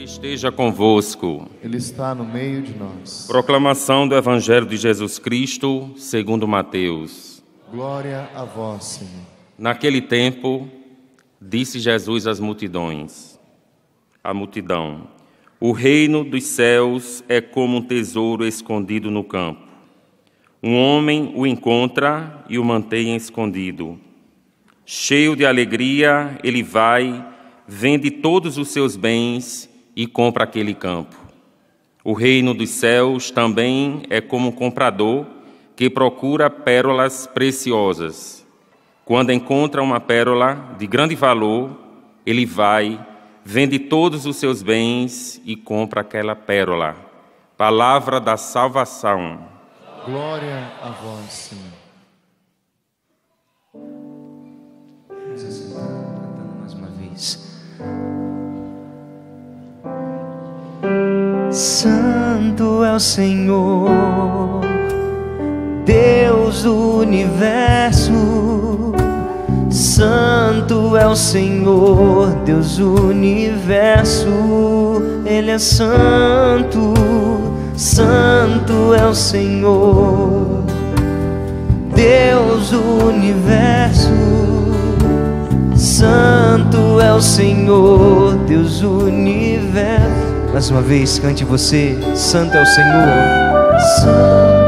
Esteja convosco. Ele está no meio de nós. Proclamação do Evangelho de Jesus Cristo, segundo Mateus. Glória a vós, Senhor. Naquele tempo, disse Jesus às multidões, o reino dos céus é como um tesouro escondido no campo. Um homem o encontra e o mantém escondido. Cheio de alegria, ele vai, vende todos os seus bens e compra aquele campo. O reino dos céus também é como um comprador que procura pérolas preciosas. Quando encontra uma pérola de grande valor, ele vai, vende todos os seus bens e compra aquela pérola. Palavra da salvação. Glória a vós, Senhor. Cantando mais uma vez. Santo é o Senhor, Deus do universo. Santo é o Senhor, Deus do universo. Ele é santo, santo é o Senhor, Deus do universo. Santo é o Senhor, Deus do universo. Mais uma vez, cante você. Santo é o Senhor. Santo.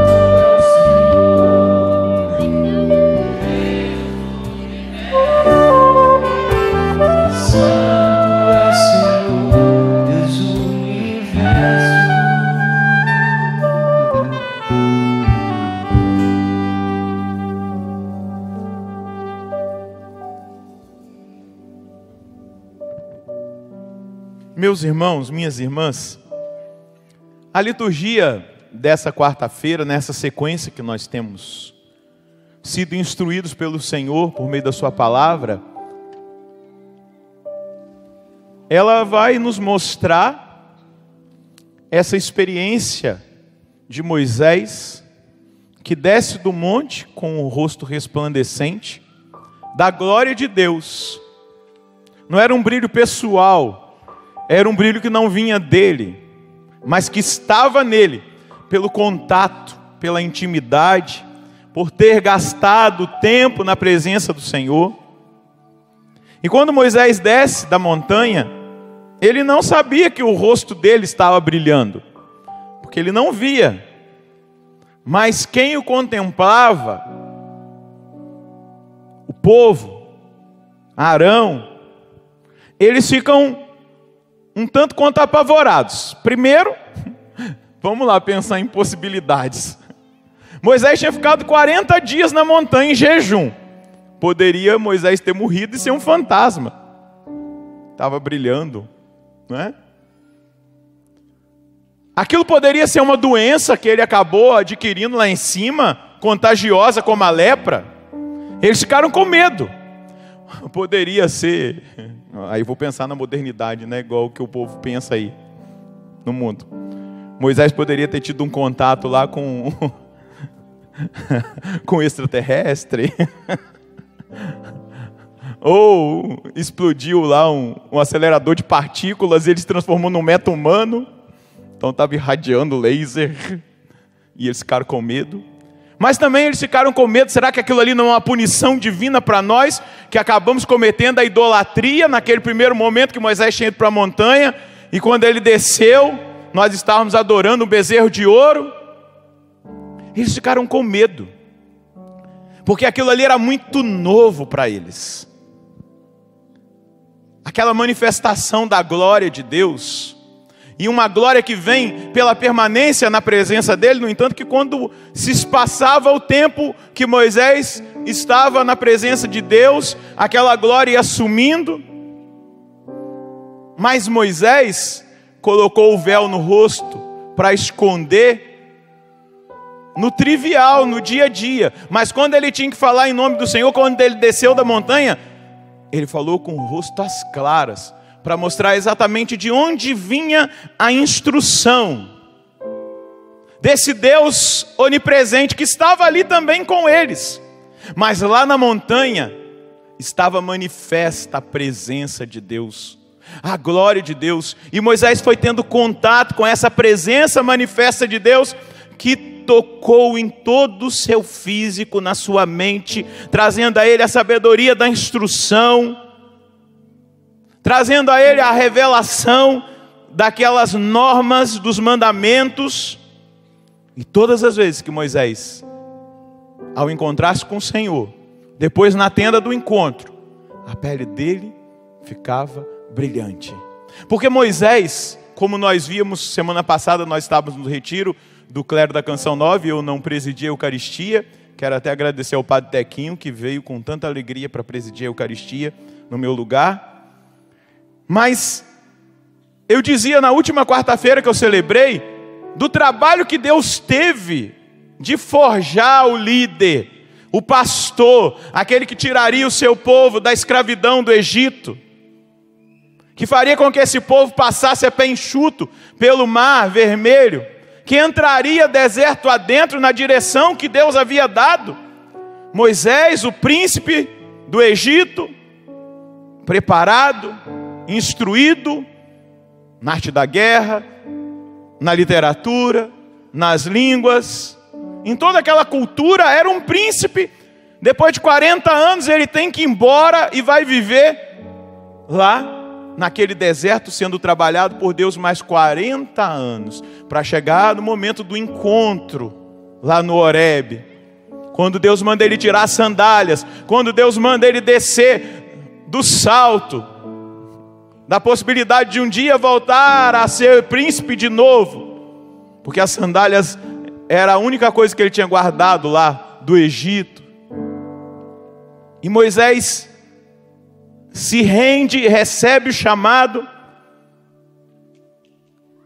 Meus irmãos, minhas irmãs, a liturgia dessa quarta-feira, nessa sequência que nós temos sido instruídos pelo Senhor por meio da sua palavra, ela vai nos mostrar essa experiência de Moisés, que desce do monte com o rosto resplandecente, da glória de Deus. Não era um brilho pessoal, era um brilho que não vinha dele, mas que estava nele, pelo contato, pela intimidade, por ter gastado tempo na presença do Senhor. E quando Moisés desce da montanha, ele não sabia que o rosto dele estava brilhando, porque ele não via. Mas quem o contemplava, o povo, Arão, eles ficam um tanto quanto apavorados. Primeiro, vamos lá pensar em possibilidades. Moisés tinha ficado 40 dias na montanha em jejum. Poderia Moisés ter morrido e ser um fantasma. Estava brilhando, não é? Aquilo poderia ser uma doença que ele acabou adquirindo lá em cima, contagiosa como a lepra. Eles ficaram com medo. Poderia ser... Aí vou pensar na modernidade, né? Igual o que o povo pensa aí no mundo. Moisés poderia ter tido um contato lá com com extraterrestre. Ou explodiu lá um acelerador de partículas e ele se transformou num meta-humano. Então estava irradiando laser. E eles ficaram com medo. Mas também eles ficaram com medo, será que aquilo ali não é uma punição divina para nós, que acabamos cometendo a idolatria naquele primeiro momento que Moisés tinha ido para a montanha, e quando ele desceu, nós estávamos adorando um bezerro de ouro? Eles ficaram com medo, porque aquilo ali era muito novo para eles. Aquela manifestação da glória de Deus, e uma glória que vem pela permanência na presença dele. No entanto, que quando se passava o tempo que Moisés estava na presença de Deus, aquela glória ia sumindo. Mas Moisés colocou o véu no rosto para esconder no trivial, no dia a dia. Mas quando ele tinha que falar em nome do Senhor, quando ele desceu da montanha, ele falou com o rosto às claras, para mostrar exatamente de onde vinha a instrução desse Deus onipresente que estava ali também com eles. Mas lá na montanha estava manifesta a presença de Deus. a glória de Deus. E Moisés foi tendo contato com essa presença manifesta de Deus, que tocou em todo o seu físico, na sua mente, trazendo a ele a sabedoria da instrução, trazendo a ele a revelação daquelas normas, dos mandamentos. E todas as vezes que Moisés, ao encontrar-se com o Senhor, depois na tenda do encontro, a pele dele ficava brilhante. Porque Moisés, como nós vimos semana passada, nós estávamos no retiro do clero da Canção 9, eu não presidi a Eucaristia. Quero até agradecer ao Padre Tequinho, que veio com tanta alegria para presidir a Eucaristia no meu lugar. Mas eu dizia na última quarta-feira que eu celebrei, do trabalho que Deus teve de forjar o líder, o pastor, aquele que tiraria o seu povo da escravidão do Egito, que faria com que esse povo passasse a pé enxuto pelo mar vermelho, que entraria deserto adentro na direção que Deus havia dado. Moisés, o príncipe do Egito, preparado, instruído na arte da guerra, na literatura, nas línguas, em toda aquela cultura, era um príncipe. Depois de 40 anos ele tem que ir embora e vai viver lá naquele deserto, sendo trabalhado por Deus mais 40 anos, para chegar no momento do encontro, lá no Horebe, quando Deus manda ele tirar as sandálias, quando Deus manda ele descer do salto, da possibilidade de um dia voltar a ser príncipe de novo, porque as sandálias era a única coisa que ele tinha guardado lá do Egito. E Moisés se rende, recebe o chamado.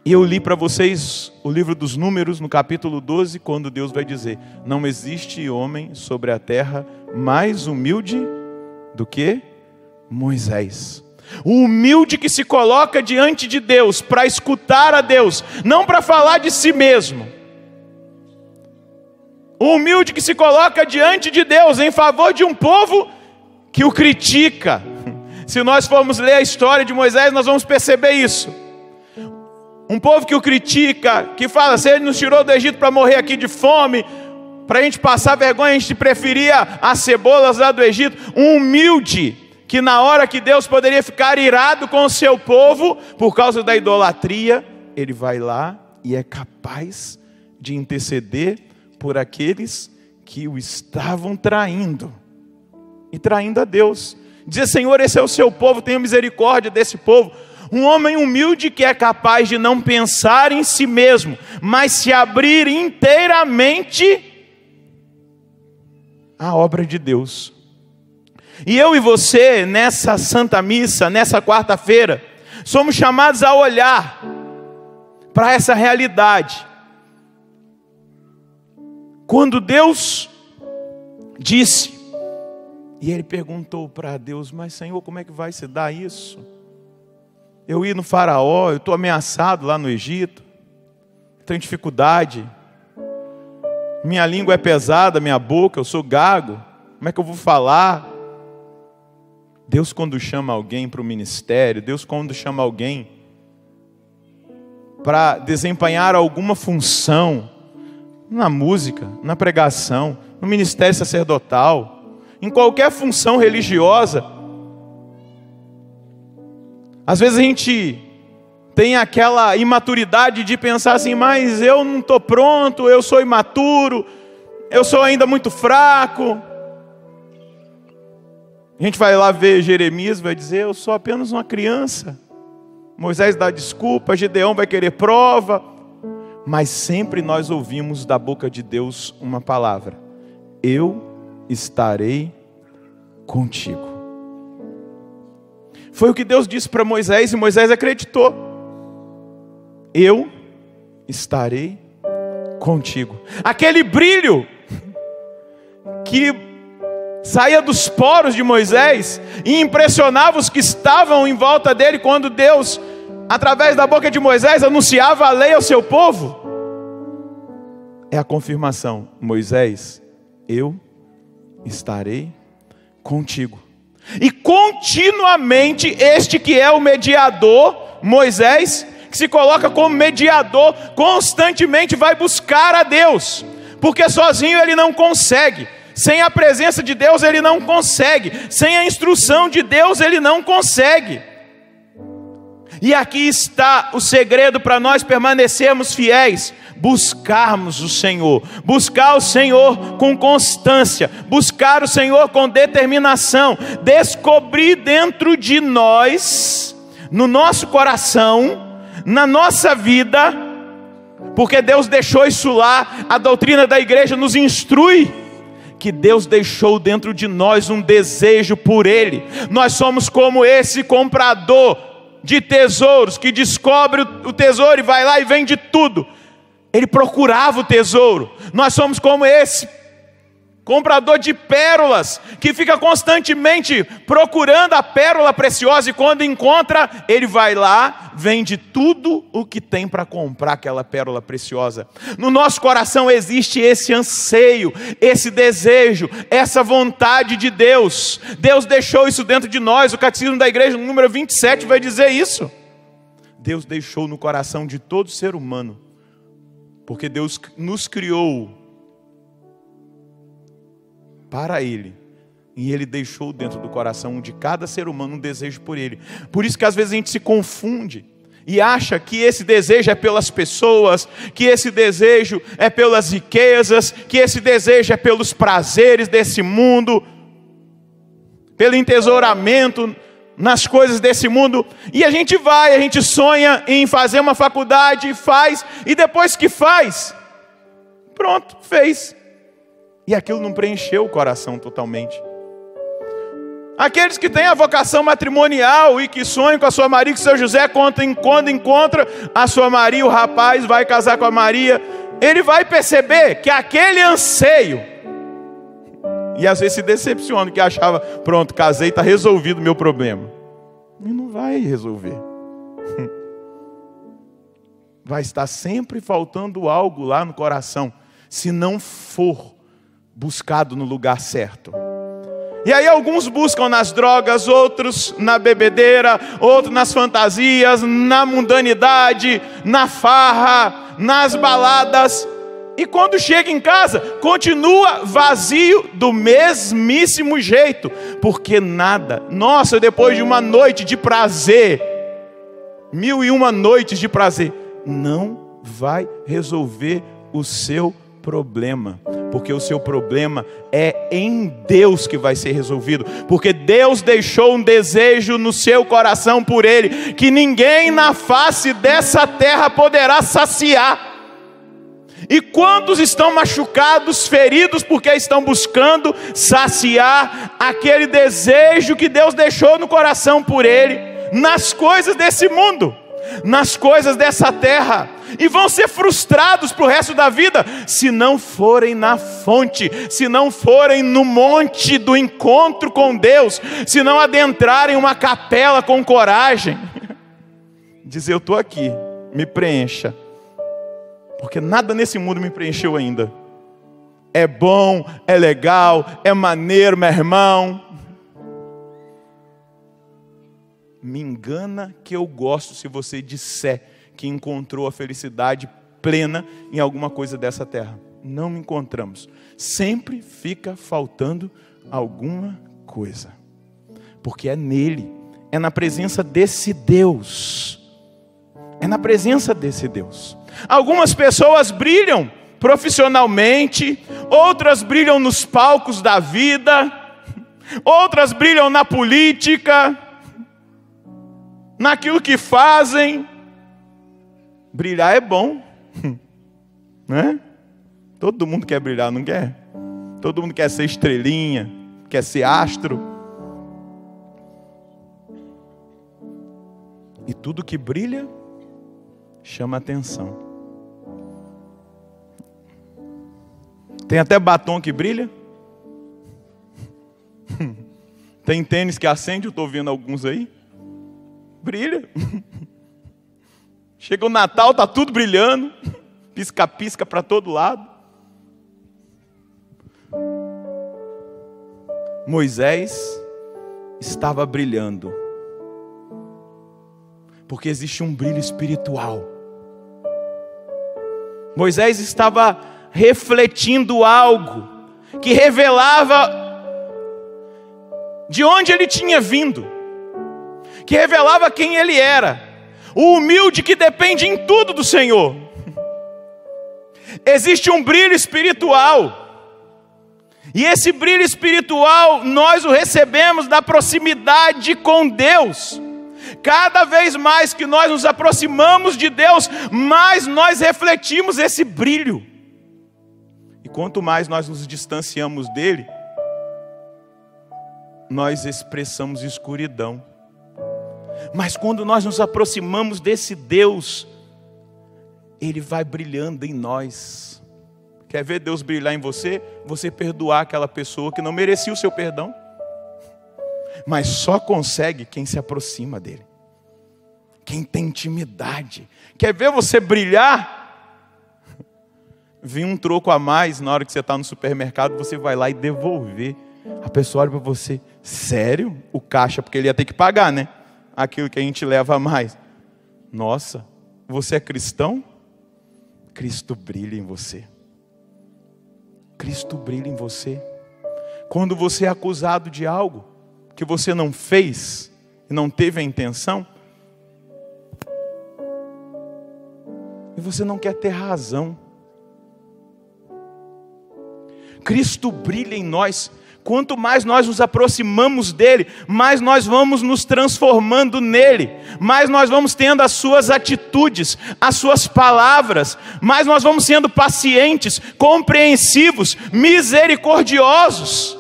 E eu li para vocês o livro dos Números, no capítulo 12, quando Deus vai dizer: não existe homem sobre a terra mais humilde do que Moisés. O humilde que se coloca diante de Deus para escutar a Deus, não para falar de si mesmo. O humilde que se coloca diante de Deus em favor de um povo que o critica. Se nós formos ler a história de Moisés, nós vamos perceber isso. Um povo que o critica, que fala: se ele nos tirou do Egito para morrer aqui de fome, para a gente passar vergonha, a gente preferia as cebolas lá do Egito. Um humilde, que na hora que Deus poderia ficar irado com o seu povo, por causa da idolatria, ele vai lá e é capaz de interceder por aqueles que o estavam traindo, e traindo a Deus. Dizer: Senhor, esse é o seu povo, tenha misericórdia desse povo. Um homem humilde que é capaz de não pensar em si mesmo, mas se abrir inteiramente à obra de Deus. E eu e você, nessa Santa Missa, nessa quarta-feira, somos chamados a olhar para essa realidade. Quando Deus disse, e ele perguntou para Deus: mas Senhor, como é que vai se dar isso? Eu ir no faraó, eu estou ameaçado lá no Egito, tenho dificuldade, minha língua é pesada, minha boca, eu sou gago, como é que eu vou falar? Deus, quando chama alguém para o ministério, Deus, quando chama alguém para desempenhar alguma função, na música, na pregação, no ministério sacerdotal, em qualquer função religiosa, às vezes a gente tem aquela imaturidade de pensar assim: mas eu não estou pronto, eu sou imaturo, eu sou ainda muito fraco. A gente vai lá ver Jeremias, vai dizer: eu sou apenas uma criança. Moisés dá desculpa, Gideão vai querer prova. Mas sempre nós ouvimos da boca de Deus uma palavra: eu estarei contigo. Foi o que Deus disse para Moisés, e Moisés acreditou: eu estarei contigo. Aquele brilho que saía dos poros de Moisés e impressionava os que estavam em volta dele, quando Deus, através da boca de Moisés, anunciava a lei ao seu povo, é a confirmação: Moisés, eu estarei contigo. E continuamente este que é o mediador, Moisés, que se coloca como mediador, constantemente vai buscar a Deus, porque sozinho ele não consegue. Sem a presença de Deus ele não consegue. Sem a instrução de Deus ele não consegue. E aqui está o segredo para nós permanecermos fiéis: buscarmos o Senhor, buscar o Senhor com constância, buscar o Senhor com determinação, descobrir dentro de nós, no nosso coração, na nossa vida, porque Deus deixou isso lá. A doutrina da igreja nos instrui que Deus deixou dentro de nós um desejo por Ele. Nós somos como esse comprador de tesouros que descobre o tesouro e vai lá e vende tudo. Ele procurava o tesouro. Nós somos como esse comprador de pérolas que fica constantemente procurando a pérola preciosa, e quando encontra, ele vai lá, vende tudo o que tem para comprar aquela pérola preciosa. No nosso coração existe esse anseio, esse desejo, essa vontade de Deus. Deus deixou isso dentro de nós. O Catecismo da Igreja, no número 27, vai dizer isso. Deus deixou no coração de todo ser humano, porque Deus nos criou para Ele, e Ele deixou dentro do coração de cada ser humano um desejo por Ele. Por isso que às vezes a gente se confunde e acha que esse desejo é pelas pessoas, que esse desejo é pelas riquezas, que esse desejo é pelos prazeres desse mundo, pelo entesouramento nas coisas desse mundo. E a gente sonha em fazer uma faculdade, faz, e depois que faz, pronto, fez. E aquilo não preencheu o coração totalmente. Aqueles que têm a vocação matrimonial e que sonham com a sua Maria, com o seu José, quando encontra a sua Maria, o rapaz vai casar com a Maria, ele vai perceber que aquele anseio, e às vezes se decepciona, que achava, pronto, casei, está resolvido o meu problema. E não vai resolver. Vai estar sempre faltando algo lá no coração, se não for buscado no lugar certo. E aí alguns buscam nas drogas, outros na bebedeira, outros nas fantasias, na mundanidade, na farra, nas baladas. E quando chega em casa, continua vazio do mesmíssimo jeito. Porque nada, nossa, depois de uma noite de prazer, 1001 noites de prazer, não vai resolver o seu problema, porque o seu problema é em Deus que vai ser resolvido, porque Deus deixou um desejo no seu coração por Ele, que ninguém na face dessa terra poderá saciar. E quantos estão machucados, feridos, porque estão buscando saciar aquele desejo que Deus deixou no coração por Ele, nas coisas desse mundo, nas coisas dessa terra, e vão ser frustrados para o resto da vida, se não forem na fonte, se não forem no monte do encontro com Deus, se não adentrarem uma capela com coragem, dizer: eu estou aqui, me preencha, porque nada nesse mundo me preencheu ainda. É bom, é legal, é maneiro, meu irmão. Me engana que eu gosto se você disser que encontrou a felicidade plena em alguma coisa dessa terra. Não me encontramos. Sempre fica faltando alguma coisa. Porque é nele, é na presença desse Deus. É na presença desse Deus. Algumas pessoas brilham profissionalmente, outras brilham nos palcos da vida, outras brilham na política, naquilo que fazem. Brilhar é bom, né? Todo mundo quer brilhar, não quer? Todo mundo quer ser estrelinha, quer ser astro. E tudo que brilha chama atenção. Tem até batom que brilha. Tem tênis que acende, eu estou vendo alguns aí. Brilha. Chega o Natal, está tudo brilhando, pisca-pisca para todo lado. Moisés estava brilhando. Porque existe um brilho espiritual. Moisés estava refletindo algo que revelava de onde ele tinha vindo, que revelava quem ele era, o humilde que depende em tudo do Senhor. Existe um brilho espiritual, e esse brilho espiritual nós o recebemos da proximidade com Deus. Cada vez mais que nós nos aproximamos de Deus, mais nós refletimos esse brilho. E quanto mais nós nos distanciamos dele, nós expressamos escuridão. Mas quando nós nos aproximamos desse Deus, ele vai brilhando em nós. Quer ver Deus brilhar em você? Você perdoar aquela pessoa que não merecia o seu perdão. Mas só consegue quem se aproxima dele, quem tem intimidade. Quer ver você brilhar? Vem um troco a mais na hora que você está no supermercado, você vai lá e devolver. A pessoa olha para você: sério? O caixa, porque ele ia ter que pagar, né? Aquilo que a gente leva a mais. Nossa, você é cristão? Cristo brilha em você. Cristo brilha em você. Quando você é acusado de algo que você não fez e não teve a intenção, e você não quer ter razão, Cristo brilha em nós. Quanto mais nós nos aproximamos dele, mais nós vamos nos transformando nele, mais nós vamos tendo as suas atitudes, as suas palavras, mais nós vamos sendo pacientes, compreensivos, misericordiosos,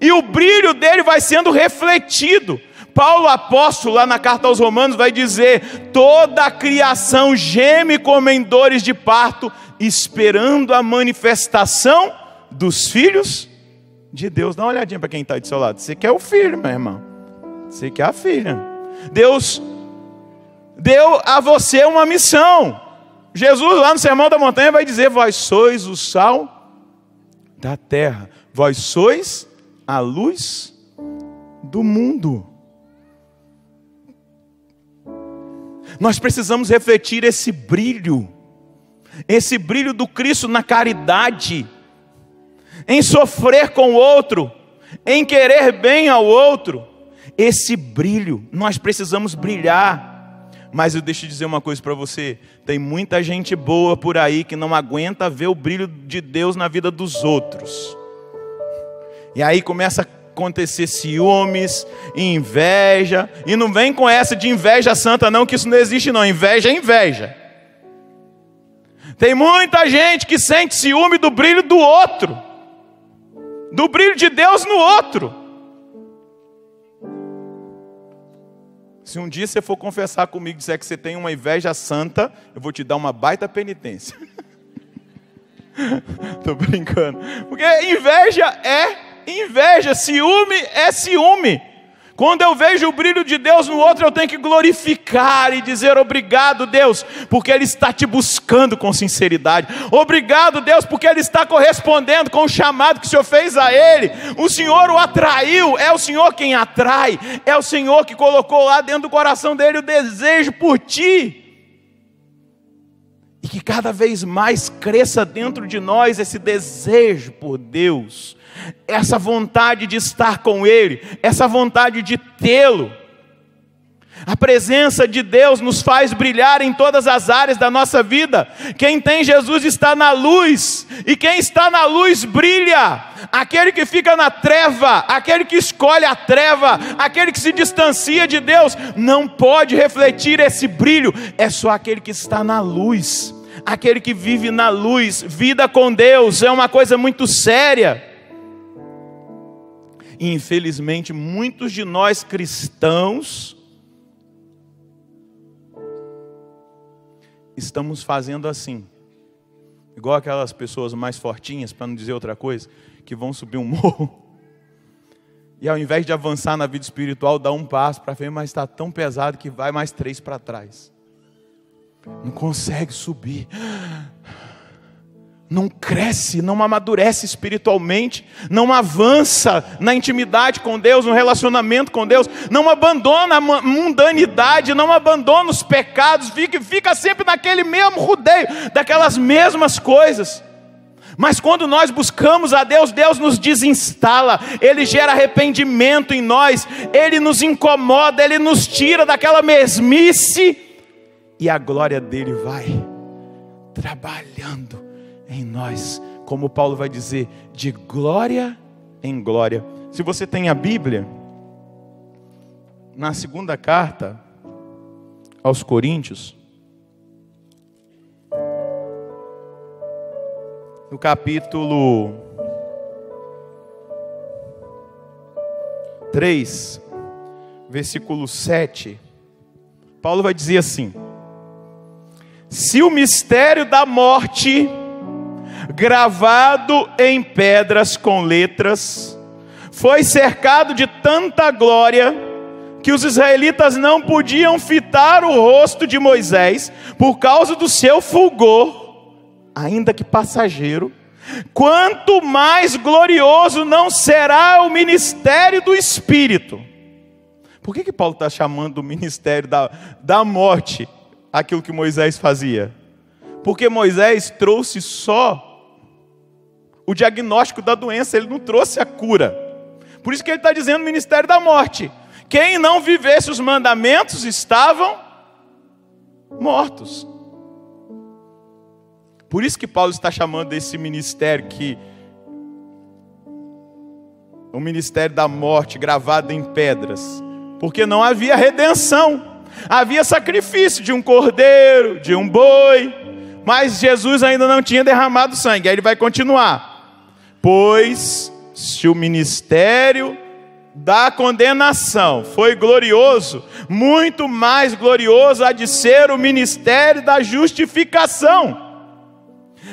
e o brilho dele vai sendo refletido. Paulo apóstolo, lá na carta aos Romanos, vai dizer: toda a criação geme como em dores de parto, esperando a manifestação dos filhos de Deus. Dá uma olhadinha para quem está do seu lado. Você quer o filho, meu irmão. Você quer a filha. Deus deu a você uma missão. Jesus lá no Sermão da Montanha vai dizer: vós sois o sal da terra. Vós sois a luz do mundo. Nós precisamos refletir esse brilho do Cristo na caridade, em sofrer com o outro, em querer bem ao outro. Esse brilho, nós precisamos brilhar. Mas eu deixo dizer uma coisa para você: tem muita gente boa por aí que não aguenta ver o brilho de Deus na vida dos outros. E aí começa a acontecer ciúmes, inveja. E não vem com essa de inveja santa não, que isso não existe não. Inveja é inveja. Tem muita gente que sente ciúme do brilho do outro, do brilho de Deus no outro. Se um dia você for confessar comigo e disser que você tem uma inveja santa, eu vou te dar uma baita penitência. Tô brincando. Porque inveja é inveja, ciúme é ciúme. Quando eu vejo o brilho de Deus no outro, eu tenho que glorificar e dizer: obrigado, Deus, porque Ele está te buscando com sinceridade. Obrigado, Deus, porque Ele está correspondendo com o chamado que o Senhor fez a Ele. O Senhor o atraiu, é o Senhor quem atrai, é o Senhor que colocou lá dentro do coração dele o desejo por ti. E que cada vez mais cresça dentro de nós esse desejo por Deus, essa vontade de estar com Ele, essa vontade de tê-lo. A presença de Deus nos faz brilhar em todas as áreas da nossa vida. Quem tem Jesus está na luz, e quem está na luz brilha. Aquele que fica na treva, aquele que escolhe a treva, aquele que se distancia de Deus, não pode refletir esse brilho. É só aquele que está na luz, aquele que vive na luz. Vida com Deus é uma coisa muito séria. E infelizmente muitos de nós cristãos estamos fazendo assim, igual aquelas pessoas mais fortinhas, para não dizer outra coisa, que vão subir um morro e ao invés de avançar na vida espiritual, dá um passo para frente, mas está tão pesado que vai mais 3 para trás, não consegue subir. não cresce, não amadurece espiritualmente, não avança na intimidade com Deus, no relacionamento com Deus, não abandona a mundanidade, não abandona os pecados, fica sempre naquele mesmo rodeio, daquelas mesmas coisas. Mas quando nós buscamos a Deus, Deus nos desinstala, Ele gera arrependimento em nós, Ele nos incomoda, Ele nos tira daquela mesmice, e a glória dEle vai trabalhando em nós, como Paulo vai dizer, de glória em glória. Se você tem a Bíblia, na segunda carta aos Coríntios, no capítulo 3, versículo 7, Paulo vai dizer assim: se o mistério da morte, gravado em pedras com letras, foi cercado de tanta glória, que os israelitas não podiam fitar o rosto de Moisés, por causa do seu fulgor, ainda que passageiro, quanto mais glorioso não será o ministério do Espírito. Por que Paulo está chamando o ministério da morte aquilo que Moisés fazia? Porque Moisés trouxe só o diagnóstico da doença, ele não trouxe a cura. Por isso que ele está dizendo ministério da morte. Quem não vivesse os mandamentos estavam mortos. Por isso que Paulo está chamando esse ministério o ministério da morte gravado em pedras. Porque não havia redenção. Havia sacrifício de um cordeiro, de um boi, mas Jesus ainda não tinha derramado sangue. Aí ele vai continuar. Pois se o ministério da condenação foi glorioso, muito mais glorioso há de ser o ministério da justificação.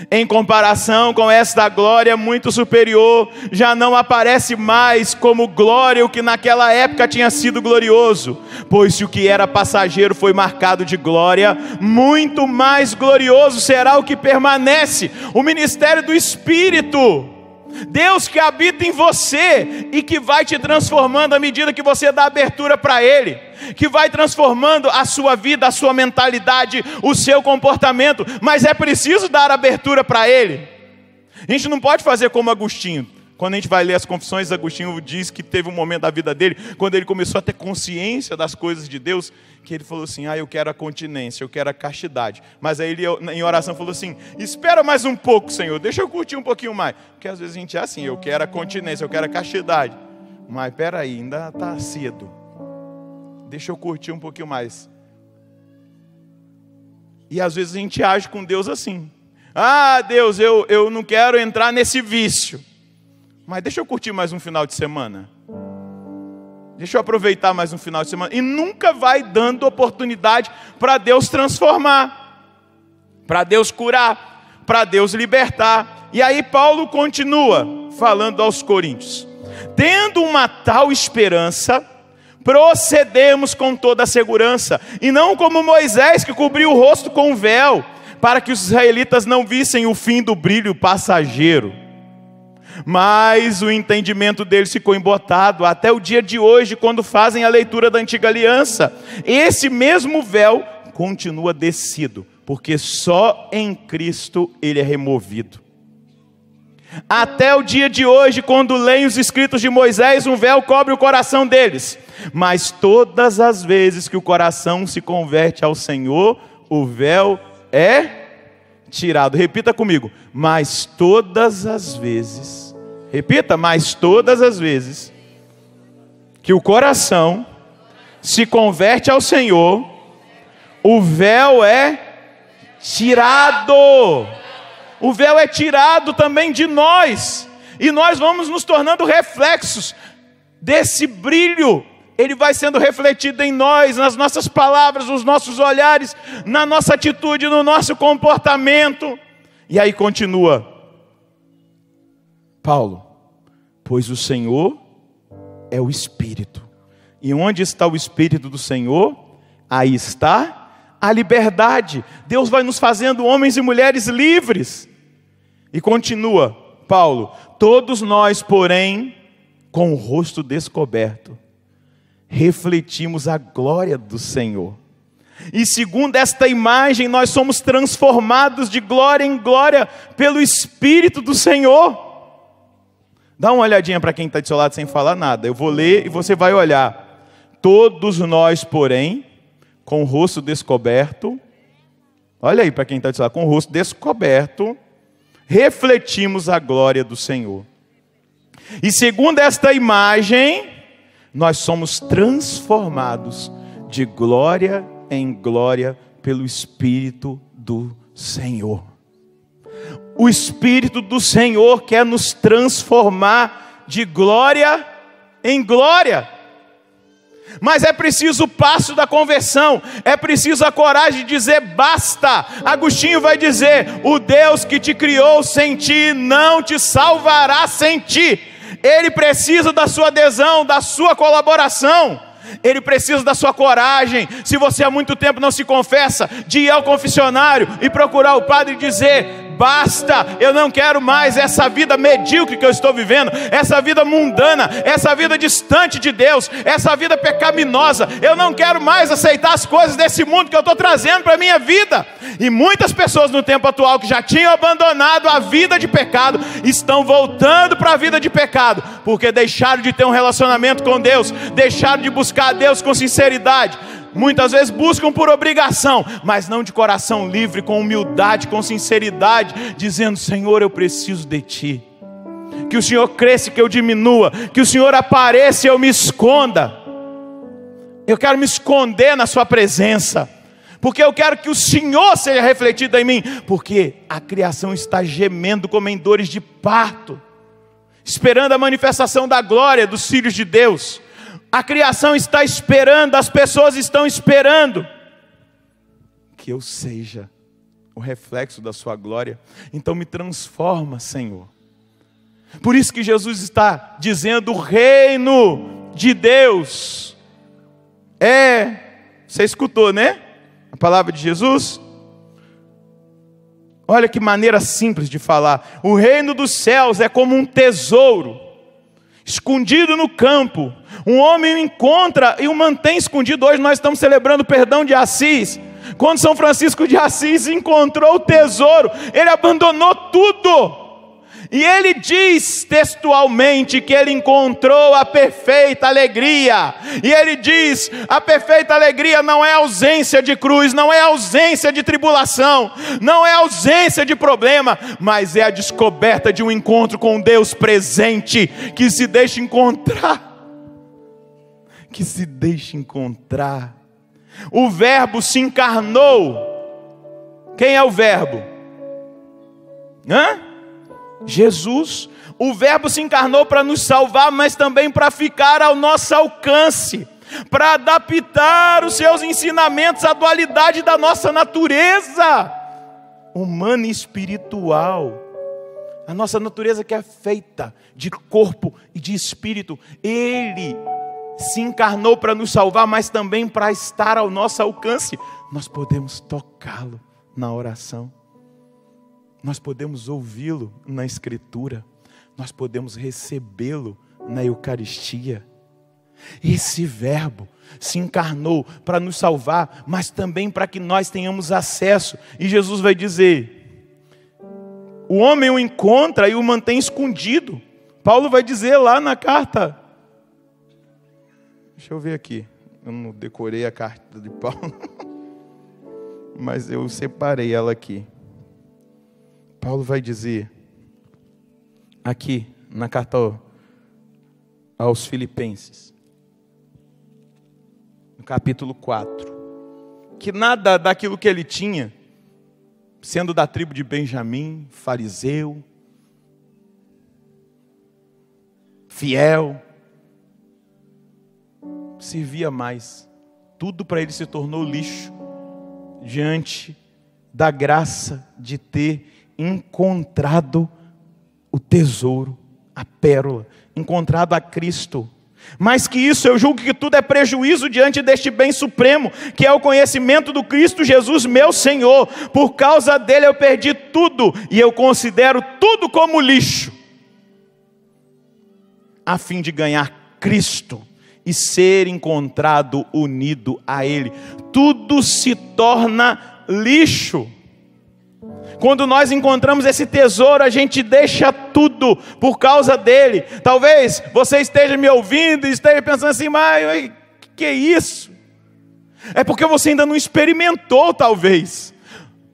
Em comparação com esta glória muito superior, já não aparece mais como glória o que naquela época tinha sido glorioso. Pois se o que era passageiro foi marcado de glória, muito mais glorioso será o que permanece, o ministério do Espírito. Deus que habita em você e que vai te transformando à medida que você dá abertura para Ele, que vai transformando a sua vida, a sua mentalidade, o seu comportamento, mas é preciso dar abertura para Ele. A gente não pode fazer como Agostinho. Quando a gente vai ler as Confissões, Agostinho diz que teve um momento da vida dele, quando ele começou a ter consciência das coisas de Deus, que ele falou assim: eu quero a continência, eu quero a castidade. Mas aí ele em oração falou assim: espera mais um pouco, Senhor, deixa eu curtir um pouquinho mais. Porque às vezes a gente é assim: eu quero a continência, eu quero a castidade. Mas peraí, ainda está cedo, deixa eu curtir um pouquinho mais. E às vezes a gente age com Deus assim: Deus, eu não quero entrar nesse vício, mas deixa eu curtir mais um final de semana. Deixa eu aproveitar mais um final de semana. E nunca vai dando oportunidade para Deus transformar, para Deus curar, para Deus libertar. E aí Paulo continua falando aos Coríntios: tendo uma tal esperança, procedemos com toda a segurança, e não como Moisés, que cobriu o rosto com um véu, para que os israelitas não vissem o fim do brilho passageiro. Mas o entendimento deles ficou embotado até o dia de hoje, quando fazem a leitura da antiga aliança. Esse mesmo véu continua descido, porque só em Cristo ele é removido. Até o dia de hoje, quando leem os escritos de Moisés, um véu cobre o coração deles. Mas todas as vezes que o coração se converte ao Senhor, o véu é tirado. Repita comigo: mas todas as vezes. Repita: mas todas as vezes que o coração se converte ao Senhor, o véu é tirado. O véu é tirado também de nós, e nós vamos nos tornando reflexos desse brilho. Ele vai sendo refletido em nós, nas nossas palavras, nos nossos olhares, na nossa atitude, no nosso comportamento. E aí continua Paulo: pois o Senhor é o Espírito, e onde está o Espírito do Senhor, aí está a liberdade. Deus vai nos fazendo homens e mulheres livres. E continua Paulo: todos nós, porém, com o rosto descoberto, refletimos a glória do Senhor. E segundo esta imagem, nós somos transformados de glória em glória pelo Espírito do Senhor. Dá uma olhadinha para quem está do seu lado sem falar nada. Eu vou ler e você vai olhar. Todos nós, porém, com o rosto descoberto, olha aí para quem está do seu lado, com o rosto descoberto, refletimos a glória do Senhor. E segundo esta imagem, nós somos transformados de glória em glória pelo Espírito do Senhor. O Espírito do Senhor quer nos transformar de glória em glória. Mas é preciso o passo da conversão, é preciso a coragem de dizer basta. Agostinho vai dizer: o Deus que te criou sem ti não te salvará sem ti. Ele precisa da sua adesão, da sua colaboração. Ele precisa da sua coragem. Se você há muito tempo não se confessa, de ir ao confessionário e procurar o padre e dizer: basta, eu não quero mais essa vida medíocre que eu estou vivendo, essa vida mundana, essa vida distante de Deus, essa vida pecaminosa. Eu não quero mais aceitar as coisas desse mundo que eu estou trazendo para a minha vida. E muitas pessoas no tempo atual que já tinham abandonado a vida de pecado, estão voltando para a vida de pecado, porque deixaram de ter um relacionamento com Deus, deixaram de buscar a Deus com sinceridade. Muitas vezes buscam por obrigação, mas não de coração livre, com humildade, com sinceridade, dizendo: Senhor, eu preciso de Ti. Que o Senhor cresça e que eu diminua, que o Senhor apareça e eu me esconda. Eu quero me esconder na Sua presença, porque eu quero que o Senhor seja refletido em mim, porque a criação está gemendo como em dores de parto, esperando a manifestação da glória dos filhos de Deus. A criação está esperando, as pessoas estão esperando que eu seja o reflexo da sua glória. Então me transforma, Senhor. Por isso que Jesus está dizendo: o reino de Deus você escutou, né? A palavra de Jesus. Olha que maneira simples de falar. O reino dos céus é como um tesouro escondido no campo. Um homem o encontra e o mantém escondido. Hoje nós estamos celebrando o perdão de Assis. Quando São Francisco de Assis encontrou o tesouro, ele abandonou tudo. E ele diz textualmente que ele encontrou a perfeita alegria. E ele diz: a perfeita alegria não é ausência de cruz, não é ausência de tribulação, não é ausência de problema, mas é a descoberta de um encontro com Deus presente, que se deixa encontrar. Que se deixa encontrar. O Verbo se encarnou. Quem é o Verbo? Jesus. O Verbo se encarnou para nos salvar, mas também para ficar ao nosso alcance, para adaptar os seus ensinamentos à dualidade da nossa natureza humana e espiritual. A nossa natureza que é feita de corpo e de espírito. Ele se encarnou para nos salvar, mas também para estar ao nosso alcance. Nós podemos tocá-lo na oração, nós podemos ouvi-lo na Escritura, nós podemos recebê-lo na Eucaristia. Esse Verbo se encarnou para nos salvar, mas também para que nós tenhamos acesso. E Jesus vai dizer: o homem o encontra e o mantém escondido. Paulo vai dizer lá na carta, deixa eu ver aqui, eu não decorei a carta de Paulo, mas eu separei ela aqui. Paulo vai dizer, aqui na carta aos Filipenses, no capítulo 4, que nada daquilo que ele tinha, sendo da tribo de Benjamim, fariseu, fiel, servia mais. Tudo para ele se tornou lixo diante da graça de ter encontrado o tesouro, a pérola, encontrado a Cristo. Mais que isso, eu julgo que tudo é prejuízo diante deste bem supremo, que é o conhecimento do Cristo Jesus, meu Senhor. Por causa dele eu perdi tudo, e eu considero tudo como lixo, a fim de ganhar Cristo e ser encontrado unido a Ele. Tudo se torna lixo. Quando nós encontramos esse tesouro, a gente deixa tudo por causa dele. Talvez você esteja me ouvindo e esteja pensando assim, mas que é isso? É porque você ainda não experimentou, talvez.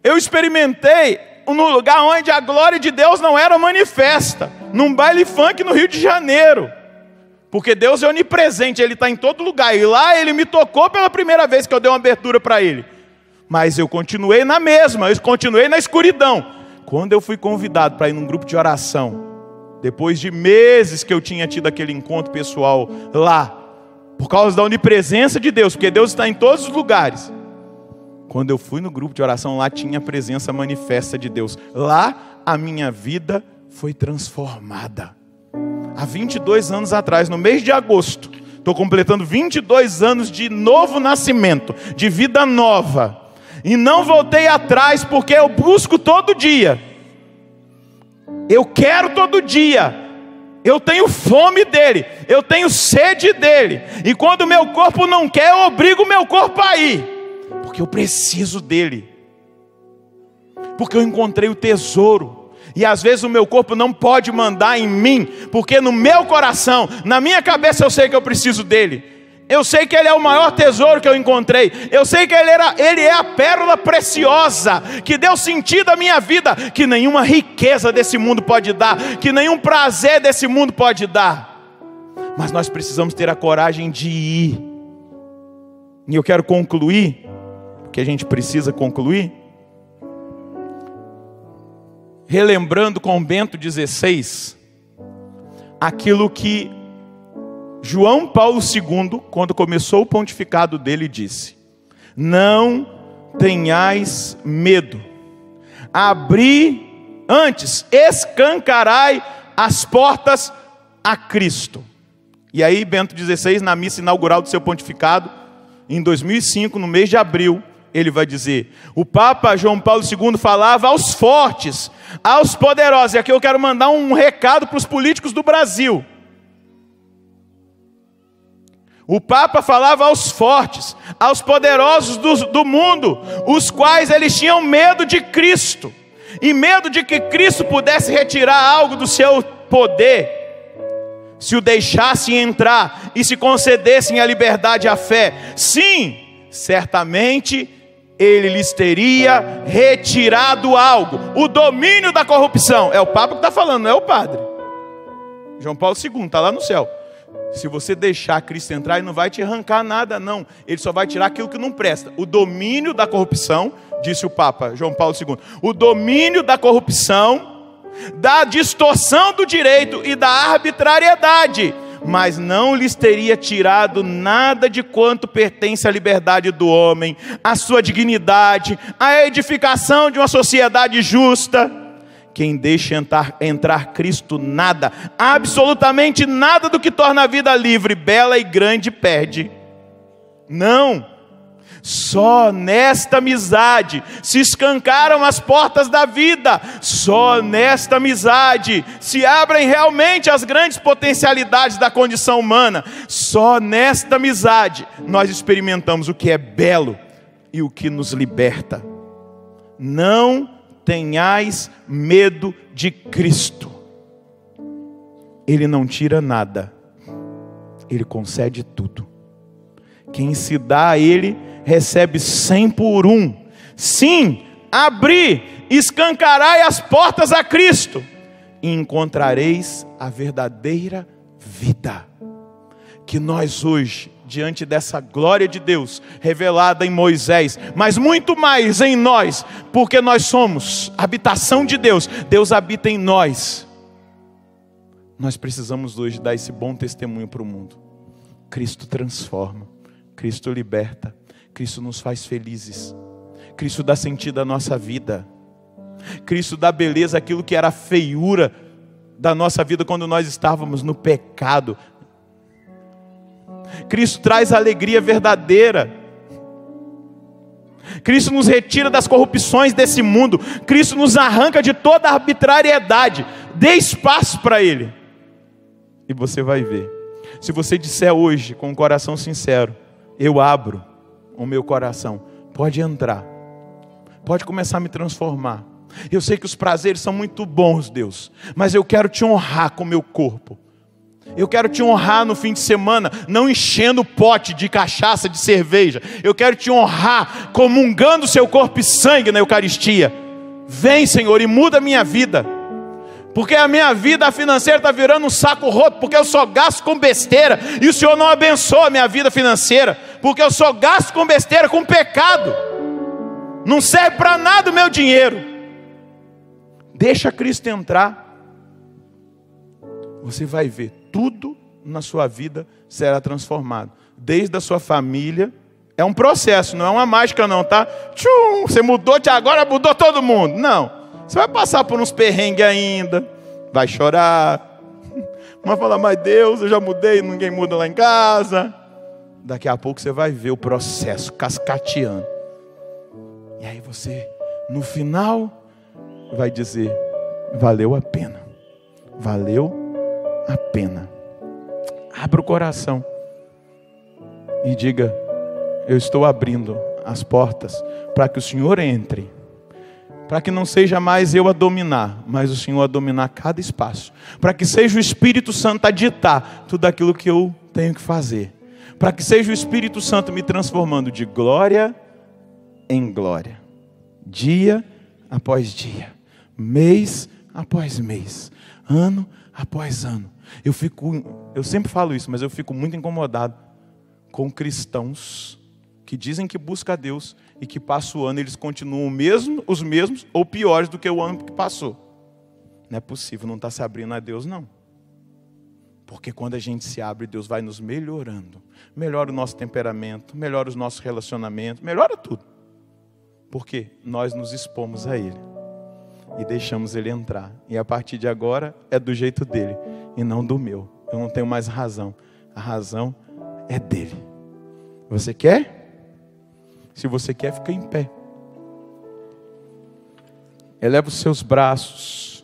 Eu experimentei no lugar onde a glória de Deus não era manifesta, num baile funk no Rio de Janeiro. Porque Deus é onipresente, Ele está em todo lugar. E lá Ele me tocou pela primeira vez que eu dei uma abertura para Ele. Mas eu continuei na mesma, eu continuei na escuridão. Quando eu fui convidado para ir num grupo de oração, depois de meses que eu tinha tido aquele encontro pessoal lá, por causa da onipresença de Deus, porque Deus está em todos os lugares. Quando eu fui no grupo de oração, lá tinha a presença manifesta de Deus. Lá a minha vida foi transformada. Há 22 anos atrás, no mês de agosto, estou completando 22 anos de novo nascimento, de vida nova. E não voltei atrás, porque eu busco todo dia. Eu quero todo dia. Eu tenho fome dele. Eu tenho sede dele. E quando o meu corpo não quer, eu obrigo o meu corpo a ir. Porque eu preciso dele. Porque eu encontrei o tesouro. E às vezes o meu corpo não pode mandar em mim, porque no meu coração, na minha cabeça eu sei que eu preciso dele. Eu sei que ele é o maior tesouro que eu encontrei. Eu sei que ele é a pérola preciosa, que deu sentido à minha vida, que nenhuma riqueza desse mundo pode dar, que nenhum prazer desse mundo pode dar. Mas nós precisamos ter a coragem de ir. E eu quero concluir, porque a gente precisa concluir, relembrando com Bento XVI, aquilo que João Paulo II, quando começou o pontificado dele, disse: não tenhais medo, abri antes, escancarai as portas a Cristo. E aí Bento XVI, na missa inaugural do seu pontificado, em 2005, no mês de abril, ele vai dizer: o Papa João Paulo II falava aos fortes, aos poderosos. E aqui eu quero mandar um recado para os políticos do Brasil. O Papa falava aos fortes, aos poderosos do mundo, os quais eles tinham medo de Cristo, e medo de que Cristo pudesse retirar algo do seu poder, se o deixassem entrar e se concedessem a liberdade e a fé. Sim, certamente ele lhes teria retirado algo, o domínio da corrupção. É o Papa que está falando, não é o padre. João Paulo II está lá no céu. Se você deixar Cristo entrar, ele não vai te arrancar nada, não. Ele só vai tirar aquilo que não presta. O domínio da corrupção, disse o Papa João Paulo II, o domínio da corrupção, da distorção do direito e da arbitrariedade, mas não lhes teria tirado nada de quanto pertence à liberdade do homem, à sua dignidade, à edificação de uma sociedade justa. Quem deixa entrar Cristo, nada, absolutamente nada do que torna a vida livre, bela e grande perde. Não, só nesta amizade se escancaram as portas da vida. Só nesta amizade se abrem realmente as grandes potencialidades da condição humana. Só nesta amizade nós experimentamos o que é belo e o que nos liberta. Não tenhais medo de Cristo. Ele não tira nada, Ele concede tudo. Quem se dá a Ele recebe 100 por 1. Sim, abri, escancarai as portas a Cristo, e encontrareis a verdadeira vida. Que nós hoje, diante dessa glória de Deus revelada em Moisés, mas muito mais em nós, porque nós somos habitação de Deus, Deus habita em nós. Nós precisamos hoje dar esse bom testemunho para o mundo. Cristo transforma, Cristo liberta, Cristo nos faz felizes, Cristo dá sentido à nossa vida, Cristo dá beleza àquilo que era a feiura da nossa vida quando nós estávamos no pecado. Cristo traz a alegria verdadeira. Cristo nos retira das corrupções desse mundo. Cristo nos arranca de toda arbitrariedade. Dê espaço para Ele. E você vai ver. Se você disser hoje com um coração sincero: eu abro o meu coração, pode entrar, pode começar a me transformar. Eu sei que os prazeres são muito bons, Deus, mas eu quero te honrar com o meu corpo. Eu quero te honrar no fim de semana, não enchendo o pote de cachaça, de cerveja. Eu quero te honrar comungando o seu corpo e sangue na Eucaristia. Vem, Senhor, e muda a minha vida. Porque a minha vida financeira está virando um saco roto, porque eu só gasto com besteira. E o Senhor não abençoa a minha vida financeira, porque eu só gasto com besteira, com pecado. Não serve para nada o meu dinheiro. Deixa Cristo entrar. Você vai ver, tudo na sua vida será transformado. Desde a sua família. É um processo, não é uma mágica não, tá? Tchum, você mudou, agora mudou todo mundo. Não. Você vai passar por uns perrengues ainda. Vai chorar. Vai falar: mas Deus, eu já mudei, ninguém muda lá em casa. Daqui a pouco você vai ver o processo cascateando. E aí você, no final, vai dizer: valeu a pena. Valeu a pena. Abra o coração e diga: eu estou abrindo as portas para que o Senhor entre, para que não seja mais eu a dominar, mas o Senhor a dominar cada espaço, para que seja o Espírito Santo a ditar tudo aquilo que eu tenho que fazer, para que seja o Espírito Santo me transformando de glória em glória, dia após dia, mês após mês, ano após ano. Eu sempre falo isso, mas eu fico muito incomodado com cristãos que dizem que buscam a Deus e que passam o ano, eles continuam os mesmos ou piores do que o ano que passou. Não é possível, não está se abrindo a Deus não. Porque quando a gente se abre, Deus vai nos melhorando. Melhora o nosso temperamento, melhora os nossos relacionamentos, melhora tudo. Porque nós nos expomos a Ele e deixamos Ele entrar. E a partir de agora é do jeito dele e não do meu. Eu não tenho mais razão. A razão é dele. Você quer? Se você quer, fica em pé. Eleva os seus braços.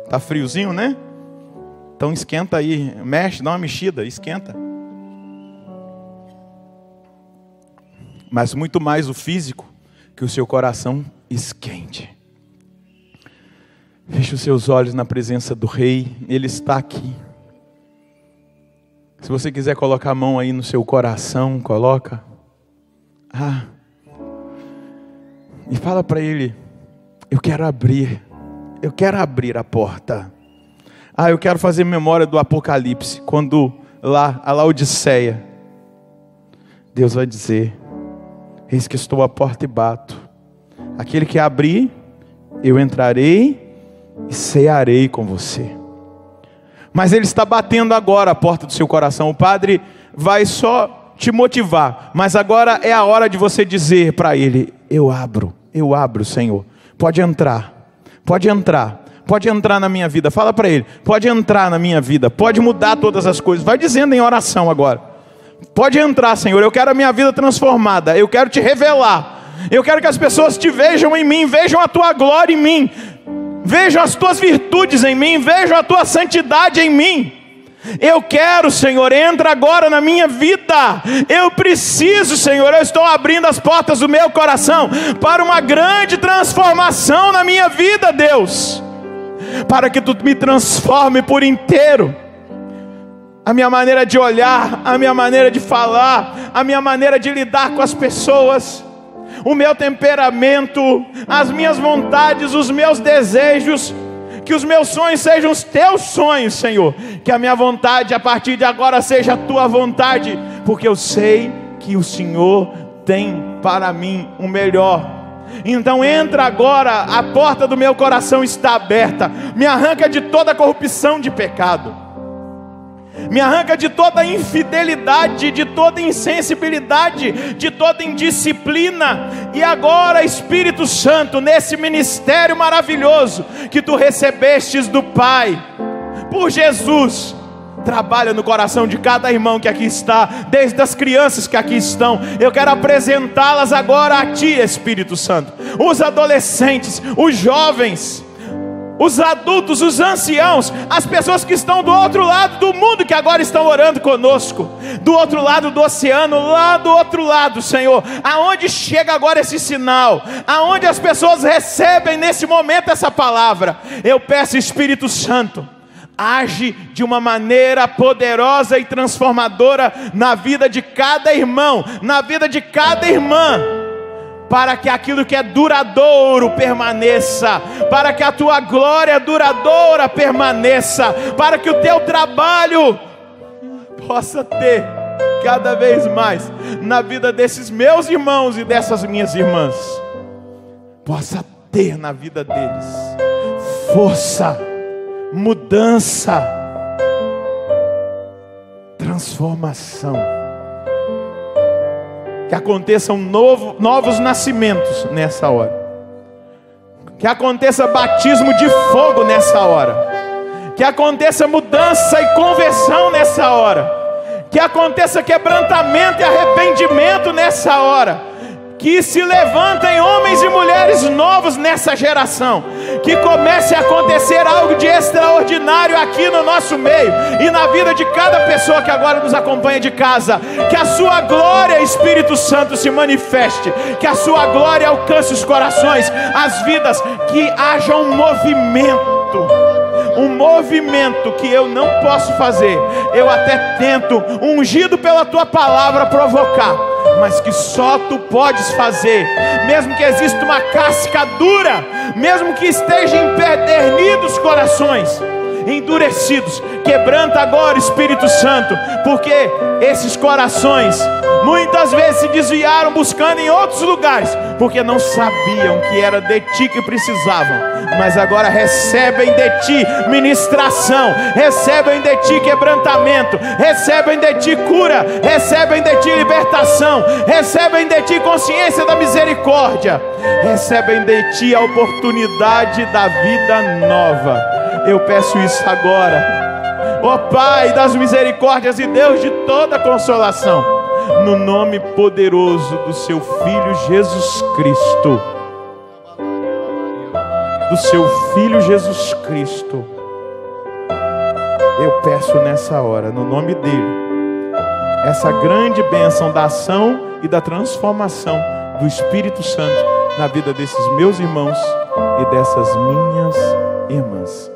Tá friozinho, né? Então esquenta aí. Mexe, dá uma mexida, esquenta. Mas muito mais o físico, que o seu coração esquente. Feche os seus olhos na presença do Rei. Ele está aqui. Se você quiser colocar a mão aí no seu coração, coloca. E fala para Ele: eu quero abrir a porta. Eu quero fazer memória do Apocalipse, quando lá, a Laodiceia, Deus vai dizer: eis que estou à porta e bato. Aquele que abrir, eu entrarei e cearei com você. Mas Ele está batendo agora a porta do seu coração. O Padre vai só te motivar, mas agora é a hora de você dizer para Ele: eu abro, Senhor. Pode entrar, pode entrar na minha vida. Fala para Ele: pode entrar na minha vida, pode mudar todas as coisas. Vai dizendo em oração agora: pode entrar, Senhor, eu quero a minha vida transformada, eu quero te revelar, eu quero que as pessoas te vejam em mim, vejam a tua glória em mim, vejam as tuas virtudes em mim, vejam a tua santidade em mim. Eu quero, Senhor, entra agora na minha vida. Eu preciso, Senhor, eu estou abrindo as portas do meu coração para uma grande transformação na minha vida, Deus, para que Tu me transforme por inteiro. A minha maneira de olhar, a minha maneira de falar, a minha maneira de lidar com as pessoas, o meu temperamento, as minhas vontades, os meus desejos. Que os meus sonhos sejam os Teus sonhos, Senhor. Que a minha vontade a partir de agora seja a Tua vontade, porque eu sei que o Senhor tem para mim o melhor. Então entra agora, a porta do meu coração está aberta. Me arranca de toda corrupção de pecado. Me arranca de toda infidelidade, de toda insensibilidade, de toda indisciplina. E agora, Espírito Santo, nesse ministério maravilhoso que Tu recebestes do Pai, por Jesus, Trabalha no coração de cada irmão que aqui está, desde as crianças que aqui estão. Eu quero apresentá-las agora a Ti, Espírito Santo. Os adolescentes, os jovens, os adultos, os anciãos, as pessoas que estão do outro lado do mundo, que agora estão orando conosco, do outro lado do oceano, lá do outro lado, Senhor, aonde chega agora esse sinal, aonde as pessoas recebem nesse momento essa palavra, eu peço, Espírito Santo, age de uma maneira poderosa e transformadora na vida de cada irmão, na vida de cada irmã, para que aquilo que é duradouro permaneça, para que a Tua glória duradoura permaneça, para que o Teu trabalho possa ter cada vez mais na vida desses meus irmãos e dessas minhas irmãs, possa ter na vida deles força, mudança, transformação. Que aconteçam novos nascimentos nessa hora. Que aconteça batismo de fogo nessa hora. Que aconteça mudança e conversão nessa hora. Que aconteça quebrantamento e arrependimento nessa hora. Que se levantem homens e mulheres novos nessa geração. Que comece a acontecer algo de extraordinário aqui no nosso meio e na vida de cada pessoa que agora nos acompanha de casa. Que a Sua glória, Espírito Santo, se manifeste. Que a Sua glória alcance os corações, as vidas. Que haja um movimento que eu não posso fazer. Eu até tento, ungido pela Tua palavra, provocar, mas que só Tu podes fazer. Mesmo que exista uma casca dura, mesmo que estejam empedernidos corações, endurecidos, quebranta agora, Espírito Santo, porque esses corações muitas vezes se desviaram buscando em outros lugares, porque não sabiam que era de Ti que precisavam, mas agora recebem de Ti ministração, recebem de Ti quebrantamento, recebem de Ti cura, recebem de Ti libertação, recebem de Ti consciência da misericórdia, recebem de Ti a oportunidade da vida nova. Eu peço isso agora, ó Pai das misericórdias e Deus de toda consolação, no nome poderoso do Seu Filho Jesus Cristo, do Seu Filho Jesus Cristo, eu peço nessa hora, no nome dEle, essa grande bênção da ação e da transformação do Espírito Santo na vida desses meus irmãos e dessas minhas irmãs.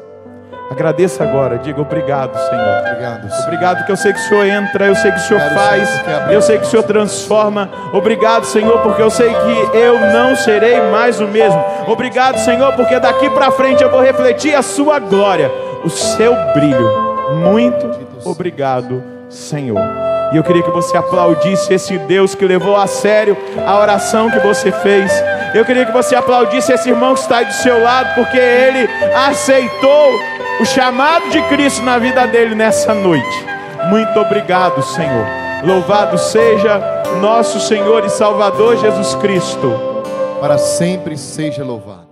Agradeça agora, diga obrigado, Senhor. Obrigado, Senhor. Obrigado que eu sei que o Senhor entra, eu sei que o Senhor Obrigado, faz, Senhor, eu sei que o Senhor transforma. Obrigado, Senhor, porque eu sei que eu não serei mais o mesmo. Obrigado, Senhor, porque daqui para frente eu vou refletir a Sua glória, o Seu brilho. Muito obrigado, Senhor. E eu queria que você aplaudisse esse Deus que levou a sério a oração que você fez. Eu queria que você aplaudisse esse irmão que está aí do seu lado, porque ele aceitou o chamado de Cristo na vida dele nessa noite. Muito obrigado, Senhor. Louvado seja nosso Senhor e Salvador Jesus Cristo. Para sempre seja louvado.